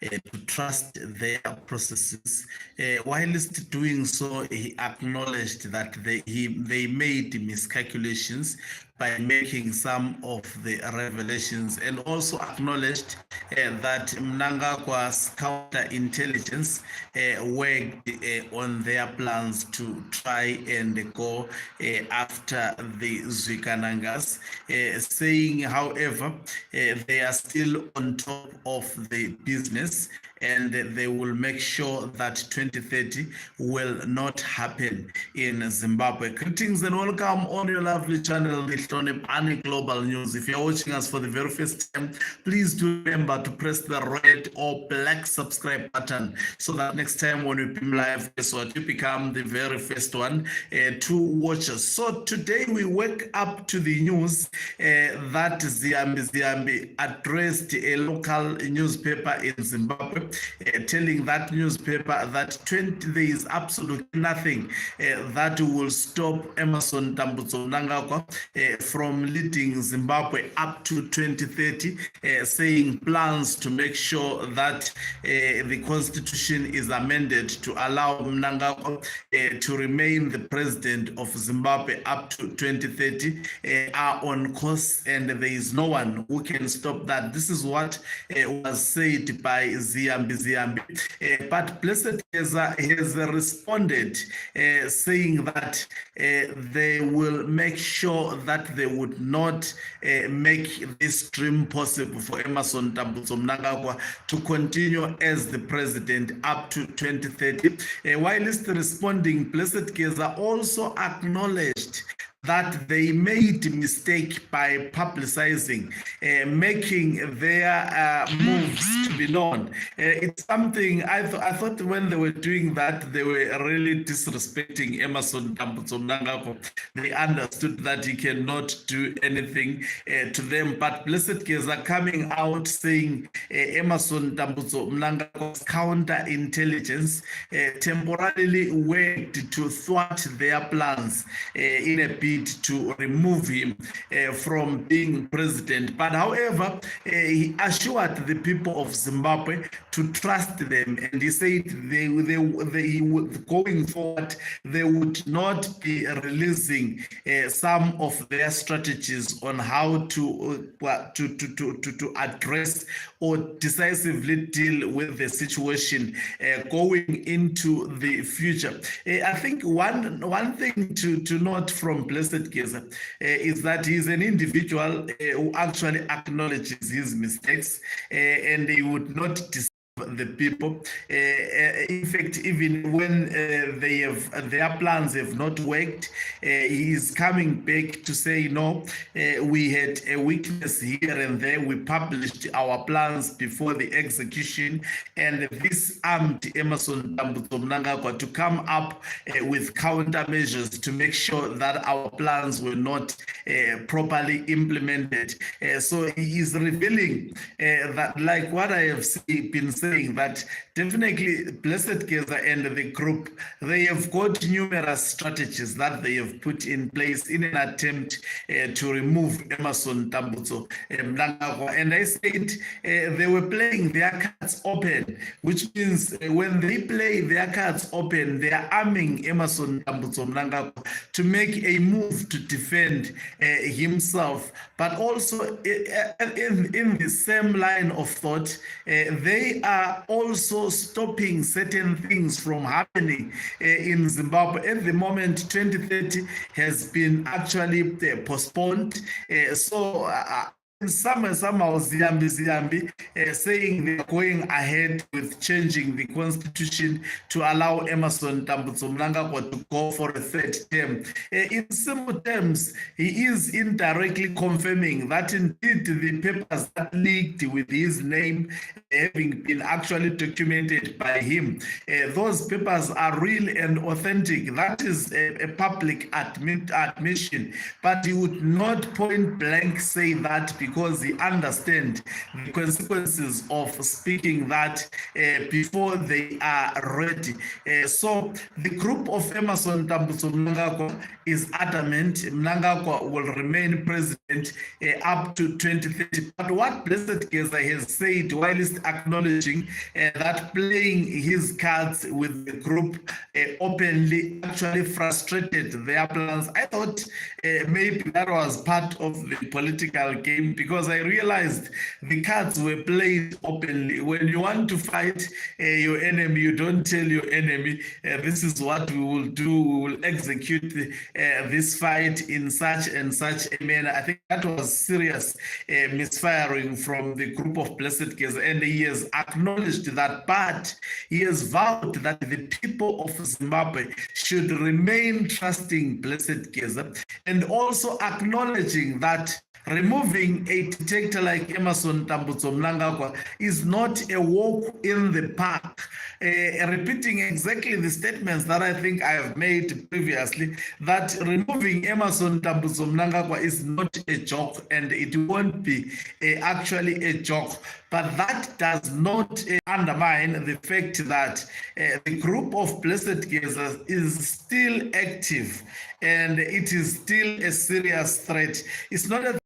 to trust their processes. Whilst doing so, he acknowledged that they made miscalculations by making some of the revelations, and also acknowledged that Mnangagwa's counterintelligence worked on their plans to try and go after the Zwikanangas, saying, however, they are still on top of the business, and they will make sure that 2030 will not happen in Zimbabwe. Greetings and welcome on your lovely channel, the Ani Global News. If you're watching us for the very first time, please do remember to press the red or black subscribe button so that next time when we beam live, guess what, you become the very first one to watch us. So today we wake up to the news that Ziambi addressed a local newspaper in Zimbabwe, telling that newspaper that there is absolutely nothing that will stop Emmerson Tambutso Mnangagwa from leading Zimbabwe up to 2030, saying plans to make sure that the constitution is amended to allow Mnangagwa to remain the president of Zimbabwe up to 2030 are on course, and there is no one who can stop that. This is what was said by Ziambi. But Blessed Geza has responded, saying that they will make sure that they would not make this dream possible for Emmerson Tambutso Mnangagwa to continue as the president up to 2030. Whilst responding, Blessed Geza also acknowledged that they made a mistake by publicizing, making their moves to be known. It's something I thought when they were doing that, they were really disrespecting Emmerson Tambutso Mnangagwa. They understood that he cannot do anything to them. But Blessed Geza coming out saying Emmerson Tambutso Mnangagwa's counterintelligence temporarily worked to thwart their plans in a bid to remove him from being president. But however, he assured the people of Zimbabwe to trust them, and he said they going forward they would not be releasing some of their strategies on how to address or decisively deal with the situation going into the future. I think one thing to note from Blessed Geza is that he's an individual who actually acknowledges his mistakes, and he would not the people. In fact, even when their plans have not worked, he is coming back to say, no, we had a weakness here and there. We published our plans before the execution, and this armed Emmerson Tambutso Mnangagwa to come up with countermeasures to make sure that our plans were not properly implemented. So he is revealing that, like what I have been saying, that definitely Blessed Geza and the group, they have got numerous strategies that they have put in place in an attempt to remove Emmerson Tambutso Mnangagwa. And I said they were playing their cards open, which means when they play their cards open, they are arming Emmerson Tambutso Mnangagwa to make a move to defend himself. But also in the same line of thought, they are also stopping certain things from happening in Zimbabwe. At the moment, 2030 has been actually postponed. Somehow Ziambi saying they're going ahead with changing the constitution to allow Emmerson Tambutso Mnangagwa to go for a third term. In simple terms, he is indirectly confirming that indeed the papers that leaked with his name having been actually documented by him, those papers are real and authentic. That is a public admission, but he would not point blank say that because because he understands the consequences of speaking that before they are ready. So the group of Emerson Tambutso Mnangagwa is adamant Mnangagwa will remain president up to 2030. But what Blessed Geza has said, while he's acknowledging that playing his cards with the group openly actually frustrated their plans, I thought maybe that was part of the political game, because I realized the cards were played openly. When you want to fight your enemy, you don't tell your enemy, this is what we will do, we will execute this fight in such and such a manner. I think that was serious misfiring from the group of Blessed Geza, and he has acknowledged that, but he has vowed that the people of Zimbabwe should remain trusting Blessed Geza, and also acknowledging that removing a detector like Emerson Tambutso Mnangagwa is not a walk in the park. Repeating exactly the statements that I think I have made previously, that removing Emerson Tambutso Mnangagwa is not a joke, and it won't be actually a joke. But that does not undermine the fact that the group of Blessed Geza is still active, and it is still a serious threat. It's not a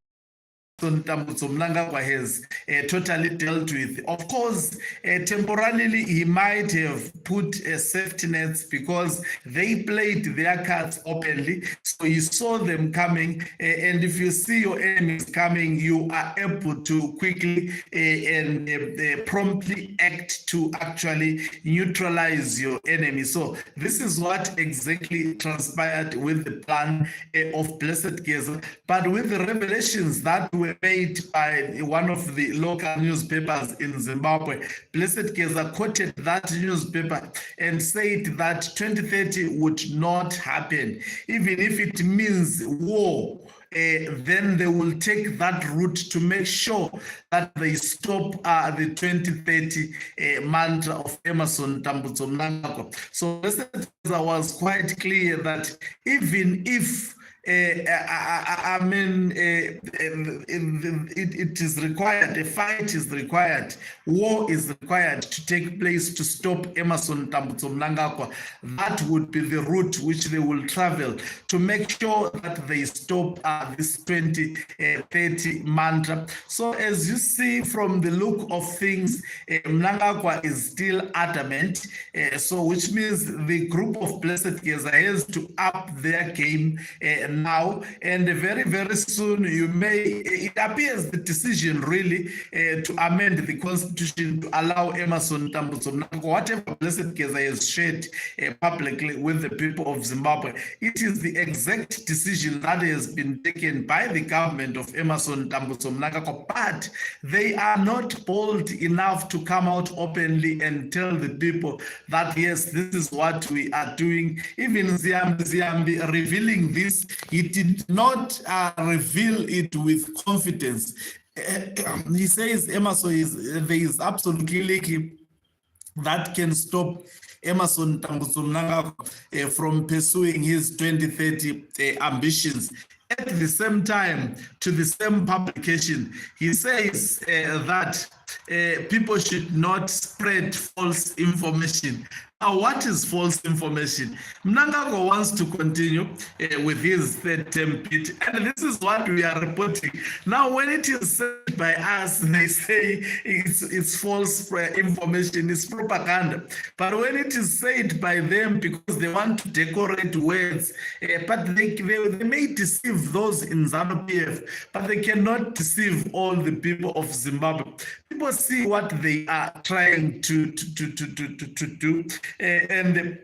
Tambutso Mnangagwa has totally dealt with. Of course, temporarily he might have put safety nets because they played their cards openly, so you saw them coming, and if you see your enemies coming, you are able to quickly and promptly act to actually neutralize your enemy. So this is what exactly transpired with the plan of Blessed Geza, but with the revelations that were made by one of the local newspapers in Zimbabwe. Blessed Geza quoted that newspaper and said that 2030 would not happen, even if it means war. Then they will take that route to make sure that they stop the 2030 mantra of Emerson Tambutso Mnangagwa. So Blessed Geza was quite clear that even if it is required, a fight is required, war is required to take place to stop Emerson Tambutso Mnangagwa, that would be the route which they will travel to make sure that they stop this 2030 mantra. So as you see from the look of things, Mnangagwa is still adamant, so which means the group of Blessed Geza has to up their game now, and very, very soon it appears the decision really to amend the constitution to allow Emerson Tambutso Mnangagwa, whatever Blessed Geza has shared publicly with the people of Zimbabwe, it is the exact decision that has been taken by the government of Emerson Tambutso Mnangagwa, but they are not bold enough to come out openly and tell the people that yes, this is what we are doing. Even Ziambi revealing this, he did not reveal it with confidence. He says Emerson there is absolutely little that can stop Emerson Tambutso Mnangagwa from pursuing his 2030 ambitions. At the same time, to the same publication, he says that people should not spread false information. Now, what is false information? Mnangagwa wants to continue with his third term bid, and this is what we are reporting. Now, when it is said by us, they say it's false information, it's propaganda. But when it is said by them, because they want to decorate words, but they may deceive those in ZANU-PF, but they cannot deceive all the people of Zimbabwe. People see what they are trying to do, and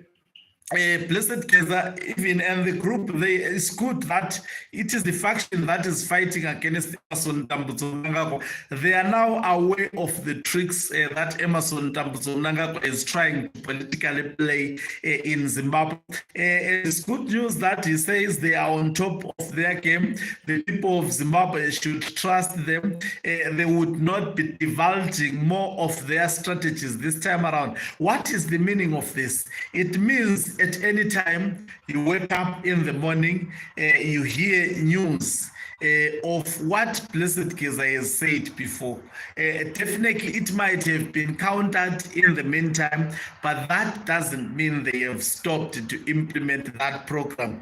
Blessed Geza, even and the group, it's good that it is the faction that is fighting against Emerson Tambutso Mnangagwa. They are now aware of the tricks that Emerson Tambutso Mnangagwa is trying to politically play in Zimbabwe. It's good news that he says they are on top of their game. The people of Zimbabwe should trust them. They would not be divulging more of their strategies this time around. What is the meaning of this? It means at any time you wake up in the morning, you hear news, of what Blessed Geza has said before. Definitely, it might have been countered in the meantime, but that doesn't mean they have stopped to implement that program.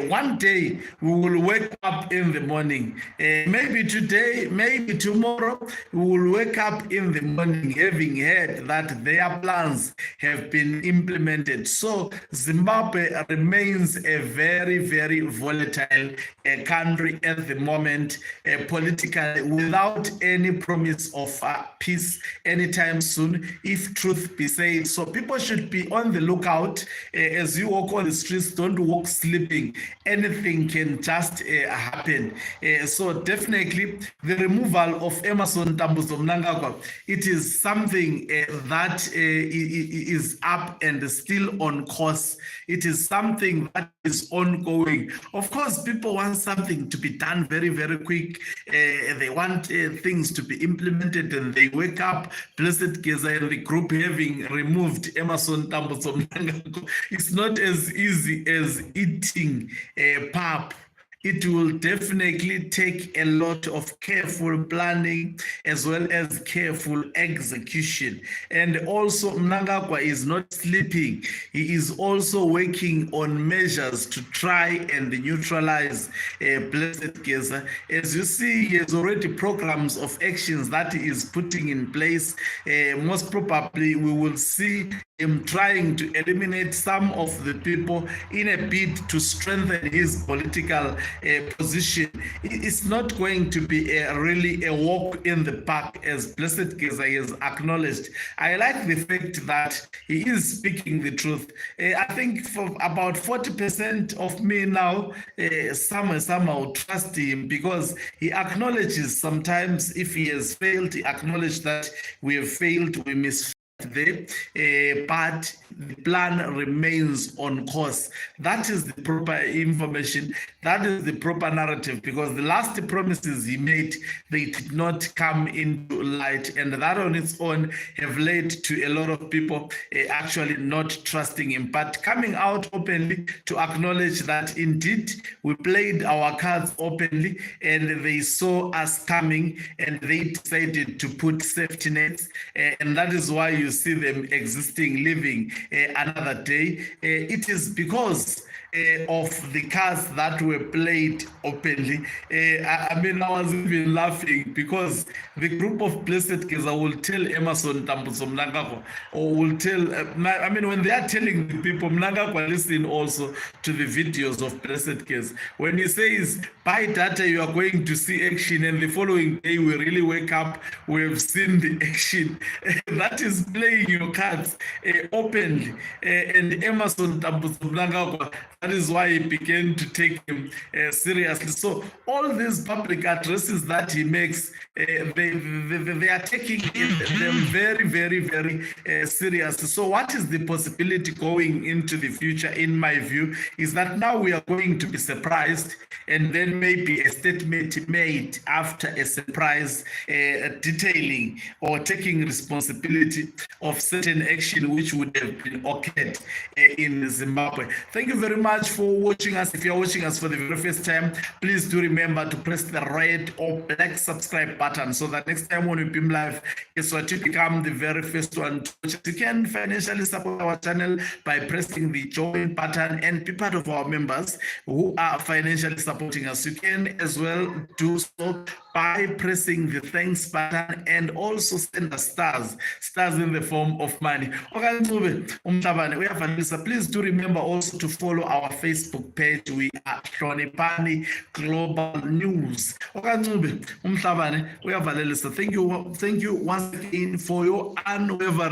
One day, we will wake up in the morning. Maybe today, maybe tomorrow, we will wake up in the morning having heard that their plans have been implemented. So Zimbabwe remains a very, very volatile country at the moment, politically, without any promise of peace anytime soon, if truth be said. So people should be on the lookout as you walk on the streets. Don't walk sleeping. Anything can just happen. So definitely the removal of Emerson Tambuzo Mnangagwa, it is something that is up and still on course. It is something that is ongoing. Of course, people want something to be done very, very quick. They want things to be implemented, and they wake up, Blessed Geza and the group having removed Emerson Tambuzo Mnangagwa. It's not as easy as eating pap. It will definitely take a lot of careful planning as well as careful execution. And also, Mnangagwa is not sleeping. He is also working on measures to try and neutralize Blessed Geza. As you see, he has already programs of actions that he is putting in place. Most probably, we will see him trying to eliminate some of the people in a bid to strengthen his political position. It's not going to be really a walk in the park, as Blessed Geza has acknowledged. I like the fact that he is speaking the truth. I think for about 40% of me now, somehow trust him, because he acknowledges sometimes if he has failed, he acknowledges that we have failed, we misfailed there, but the plan remains on course. That is the proper information. That is the proper narrative, because the last promises he made, they did not come into light, and that on its own have led to a lot of people actually not trusting him, but coming out openly to acknowledge that indeed we played our cards openly and they saw us coming and they decided to put safety nets, and that is why you see them existing, living another day. It is because of the cards that were played openly. I mean, I was even laughing because the group of Blessed Geza will tell Emerson Tambuzo Mnangagwa, or will tell, I mean, when they are telling the people, Mnangagwa listen also to the videos of Blessed Geza. When he says, buy data, you are going to see action, and the following day we really wake up, we have seen the action. That is playing your cards openly. And Emerson Tambuzo Mnangagwa, that is why he began to take him seriously. So all these public addresses that he makes, they are taking them very, very, very seriously. So what is the possibility going into the future, in my view, is that now we are going to be surprised, and then maybe a statement made after a surprise detailing or taking responsibility of certain action which would have been occurred in Zimbabwe. Thank you very much for watching us. If you're watching us for the very first time, please do remember to press the red or black subscribe button, so that next time when we beam live, it's what you become the very first one to watch. You can financially support our channel by pressing the join button and be part of our members who are financially supporting us. You can as well do so by pressing the thanks button and also send us stars in the form of money. Please do remember also to follow our Facebook page. We are Hlonipani Global News. Thank you once again for your unwavering